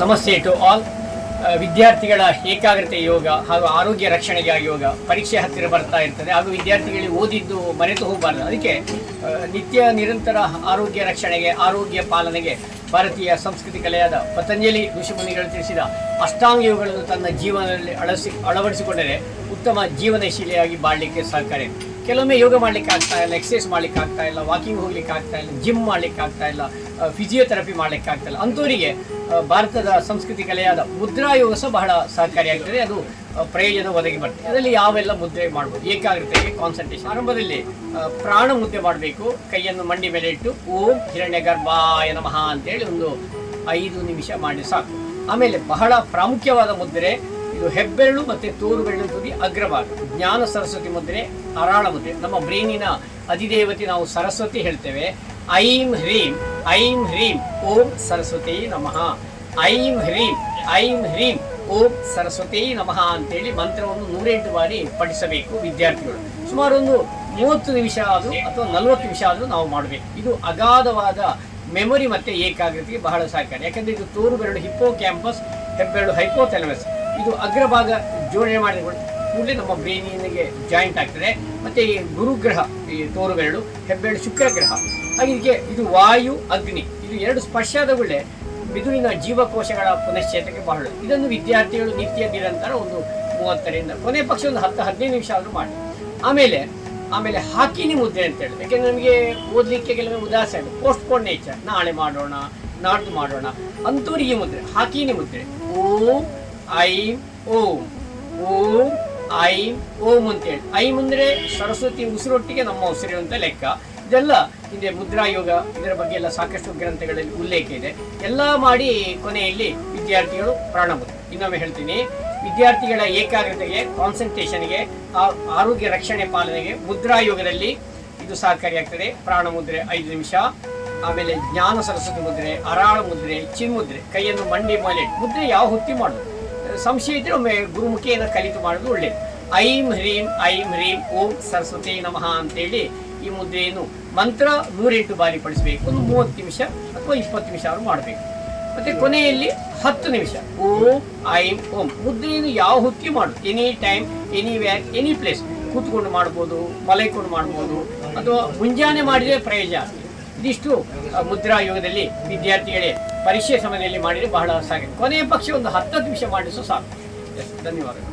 ನಮಸ್ತೆ to all. ವಿದ್ಯಾರ್ಥಿಗಳ ಏಕಾಗ್ರತೆ ಯೋಗ ಹಾಗೂ ಆರೋಗ್ಯ ರಕ್ಷಣೆಗೆ ಯೋಗ ಪರೀಕ್ಷೆ ಹತ್ತಿರ ಬರ್ತಾ ಇರ್ತದೆ ಹಾಗೂ ವಿದ್ಯಾರ್ಥಿಗಳಿಗೆ ಓದಿದ್ದು ಮರೆತು ಹೋಗಬಾರ್ದು. ಅದಕ್ಕೆ ನಿತ್ಯ ನಿರಂತರ ಆರೋಗ್ಯ ರಕ್ಷಣೆಗೆ ಆರೋಗ್ಯ ಪಾಲನೆಗೆ ಭಾರತೀಯ ಸಂಸ್ಕೃತಿ ಕಲೆಯಾದ ಪತಂಜಲಿ ಋಷಿಮುನಿಗಳು ತಿಳಿಸಿದ ಅಷ್ಟಾಂಗ ಯೋಗಗಳನ್ನು ತನ್ನ ಜೀವನದಲ್ಲಿ ಅಳವಡಿಸಿಕೊಂಡರೆ ಉತ್ತಮ ಜೀವನಶೀಲಿಯಾಗಿ ಬಾಳಲಿಕ್ಕೆ ಸಹಕಾರಿ. ಕೆಲವೊಮ್ಮೆ ಯೋಗ ಮಾಡಲಿಕ್ಕೆ ಆಗ್ತಾ ಇಲ್ಲ, ಎಕ್ಸಸೈಸ್ ಮಾಡಲಿಕ್ಕೆ ಆಗ್ತಾ ಇಲ್ಲ, ವಾಕಿಂಗ್ ಹೋಗ್ಲಿಕ್ಕೆ ಆಗ್ತಾ ಇಲ್ಲ, ಜಿಮ್ ಮಾಡಲಿಕ್ಕೆ ಆಗ್ತಾ ಇಲ್ಲ, ಫಿಸಿಯೋಥೆರಪಿ ಮಾಡಲಿಕ್ಕೆ ಆಗ್ತಾ ಇಲ್ಲ. ಅಂಥವರಿಗೆ ಭಾರತದ ಸಂಸ್ಕೃತಿ ಕಲೆಯಾದ ಮುದ್ರಾ ಯೋಗ ಸಹ ಬಹಳ ಸಹಕಾರಿಯಾಗ್ತದೆ. ಅದು ಪ್ರಯೋಜನ ಒದಗಿ ಬರ್ತದೆ. ಅದರಲ್ಲಿ ಯಾವೆಲ್ಲ ಮುದ್ರೆ ಮಾಡ್ಬೋದು? ಏಕಾಗ್ರತೆಗೆ ಕಾನ್ಸಂಟ್ರೇಷನ್. ಆರಂಭದಲ್ಲಿ ಪ್ರಾಣ ಮುದ್ದೆ ಮಾಡಬೇಕು. ಕೈಯನ್ನು ಮಂಡಿ ಮೇಲೆ ಇಟ್ಟು ಓಂ ಹಿರಣ್ಯ ಗರ್ಭಾಯ ನಮಃ ಅಂತೇಳಿ ಒಂದು 5 ನಿಮಿಷ ಮಾಡಿ ಸಾಕು. ಆಮೇಲೆ ಬಹಳ ಪ್ರಾಮುಖ್ಯವಾದ ಮುದ್ರೆ ಇದು ಹೆಬ್ಬೆರಳು ಮತ್ತು ತೋರು ಬೆರಳು ತುದಿ ಅಗ್ರಭಾಗ. ಜ್ಞಾನ ಸರಸ್ವತಿ ಮುದ್ರೆ, ಅರಾಳ ಮುದ್ರೆ. ನಮ್ಮ ಬ್ರೈನಿನ ಅಧಿದೇವತೆ ನಾವು ಸರಸ್ವತಿ ಹೇಳ್ತೇವೆ. ಐಂ ಹ್ರೀಂ ಐಂ ಹ್ರೀಂ ಓಂ ಸರಸ್ವತಿ ನಮಃ. ಐಂ ಹ್ರೀಂ ಐಂ ಹ್ರೀಂ ಓಂ ಸರಸ್ವತಿ ನಮಃ ಅಂತೇಳಿ ಮಂತ್ರವನ್ನು 108 ಬಾರಿ ಪಠಿಸಬೇಕು ವಿದ್ಯಾರ್ಥಿಗಳು. ಸುಮಾರು ಒಂದು 30 ನಿಮಿಷ ಆದರೂ ಅಥವಾ 40 ನಿಮಿಷ ಆದರೂ ನಾವು ಮಾಡಬೇಕು. ಇದು ಅಗಾಧವಾದ ಮೆಮೊರಿ ಮತ್ತು ಏಕಾಗ್ರತೆಗೆ ಬಹಳ ಸಹಕಾರಿ. ಯಾಕಂದರೆ ಇದು ತೋರು ಬೆರಳು ಹಿಪ್ಪೋ ಕ್ಯಾಂಪಸ್, ಹೆಬ್ಬೆರಳು ಹೈಪೋಥೆಲಮಸ್. ಇದು ಅಗ್ರಭಾಗ ಜೋಡಣೆ ಮಾಡಿದ ಕೂಡಲೇ ನಮ್ಮ ಬ್ರೈನಿಗೆ ಜಾಯಿಂಟ್ ಆಗ್ತದೆ. ಮತ್ತು ಈ ಗುರುಗ್ರಹ ಈ ತೋರು ಬೆರಳು, ಹೆಬ್ಬೆರಳು ಶುಕ್ರಗ್ರಹ. ಹಾಗೆ ಇದಕ್ಕೆ ಇದು ವಾಯು ಅಗ್ನಿ, ಇದು 2 ಸ್ಪರ್ಶ ಆದ ಕೂಡಲೇ ಮಿದುಳಿನ ಜೀವಕೋಶಗಳ ಪುನಶ್ಚೇತಕ್ಕೆ ಬಹಳ. ಇದನ್ನು ವಿದ್ಯಾರ್ಥಿಗಳು ನಿತ್ಯ ನಿರಂತರ ಒಂದು 30ರಿಂದ ಕೊನೆ ಪಕ್ಷ ಒಂದು 10-15 ನಿಮಿಷ ಆದರೂ ಮಾಡಿ. ಆಮೇಲೆ ಹಾಕಿನಿ ಮುದ್ರೆ ಅಂತ ಹೇಳಿದ್ರೆ, ಯಾಕೆಂದರೆ ನಮಗೆ ಓದಲಿಕ್ಕೆ ಕೆಲವೊಮ್ಮೆ ಉದಾಸೆ ಆಗುತ್ತೆ, ಪೋಸ್ಟ್ಪೋನ್ ನೇಚರ್, ನಾಳೆ ಮಾಡೋಣ ನಾಡ್ದು ಮಾಡೋಣ ಅಂಥವರಿಗೆ ಮುದ್ರೆ ಹಾಕಿನಿ ಮುದ್ರೆ. ಓಂ ಐಂ ಓಂ ಓಂ ಐಂ ಓಂ ಅಂತೇಳಿ. ಐಂ ಅಂದರೆ ಸರಸ್ವತಿ ಉಸಿರೊಟ್ಟಿಗೆ ನಮ್ಮ ಉಸಿರು ಅಂತ ಲೆಕ್ಕ. ಇದೆಲ್ಲ ಹಿಂದೆ ಮುದ್ರಾ ಯೋಗ ಇದರ ಬಗ್ಗೆ ಎಲ್ಲ ಸಾಕಷ್ಟು ಗ್ರಂಥಗಳಲ್ಲಿ ಉಲ್ಲೇಖ ಇದೆ. ಎಲ್ಲ ಮಾಡಿ ಕೊನೆಯಲ್ಲಿ ವಿದ್ಯಾರ್ಥಿಗಳು ಪ್ರಾಣಮುದ್ರೆ. ಇನ್ನೊಮ್ಮೆ ಹೇಳ್ತೀನಿ, ವಿದ್ಯಾರ್ಥಿಗಳ ಏಕಾಗ್ರತೆಗೆ, ಕಾನ್ಸಂಟ್ರೇಷನ್ಗೆ, ಆರೋಗ್ಯ ರಕ್ಷಣೆ ಪಾಲನೆಗೆ ಮುದ್ರಾ ಯೋಗದಲ್ಲಿ ಇದು ಸಹಕಾರಿಯಾಗ್ತದೆ. ಪ್ರಾಣಮುದ್ರೆ 5 ನಿಮಿಷ. ಆಮೇಲೆ ಜ್ಞಾನ ಸರಸ್ವತಿ ಮುದ್ರೆ, ಅರಾಳ ಮುದ್ರೆ, ಚಿನ್ಮುದ್ರೆ. ಕೈಯನ್ನು ಮಂಡಿ ಮೇಲೆ ಮುದ್ರೆ ಯಾವ ಹೊತ್ತಿ ಮಾಡೋದು, ಸಂಶಯ ಇದ್ದರೆ ಒಮ್ಮೆ ಗುರುಮುಖಿಯನ್ನು ಕಲಿತು ಮಾಡೋದು ಒಳ್ಳೆಯದು. ಐಂ ಹ್ರೀಂ ಓಂ ಸರಸ್ವತಿ ನಮಃ ಅಂತೇಳಿ ಈ ಮುದ್ರೆಯನ್ನು ಮಂತ್ರ 108 ಬಾರಿ ಪಡಿಸಬೇಕು. ಒಂದು 30 ನಿಮಿಷ ಅಥವಾ 20 ನಿಮಿಷ ಅವರು ಮಾಡಬೇಕು. ಮತ್ತು ಕೊನೆಯಲ್ಲಿ 10 ನಿಮಿಷ ಓಂ ಐಂ ಓಂ. ಮುದ್ರೆಯನ್ನು ಯಾವ ಹೊತ್ತಿಗೆ ಮಾಡೋದು, any time, anywhere, any place. ಕೂತ್ಕೊಂಡು ಮಾಡ್ಬೋದು, ಮಲೈಕೊಂಡು ಮಾಡ್ಬೋದು, ಅಥವಾ ಮುಂಜಾನೆ ಮಾಡಿದರೆ ಪ್ರಯೋಜನ. ಇದಿಷ್ಟು ಮುದ್ರಾ ಯೋಗದಲ್ಲಿ ವಿದ್ಯಾರ್ಥಿಗಳೇ ಪರೀಕ್ಷೆ ಸಮಯದಲ್ಲಿ ಮಾಡಿದರೆ ಬಹಳ ಸಾಕು. ಕೊನೆಯ ಪಕ್ಷ ಒಂದು 10 ನಿಮಿಷ ಮಾಡಿಸೋ ಸಾಕು. ಧನ್ಯವಾದಗಳು.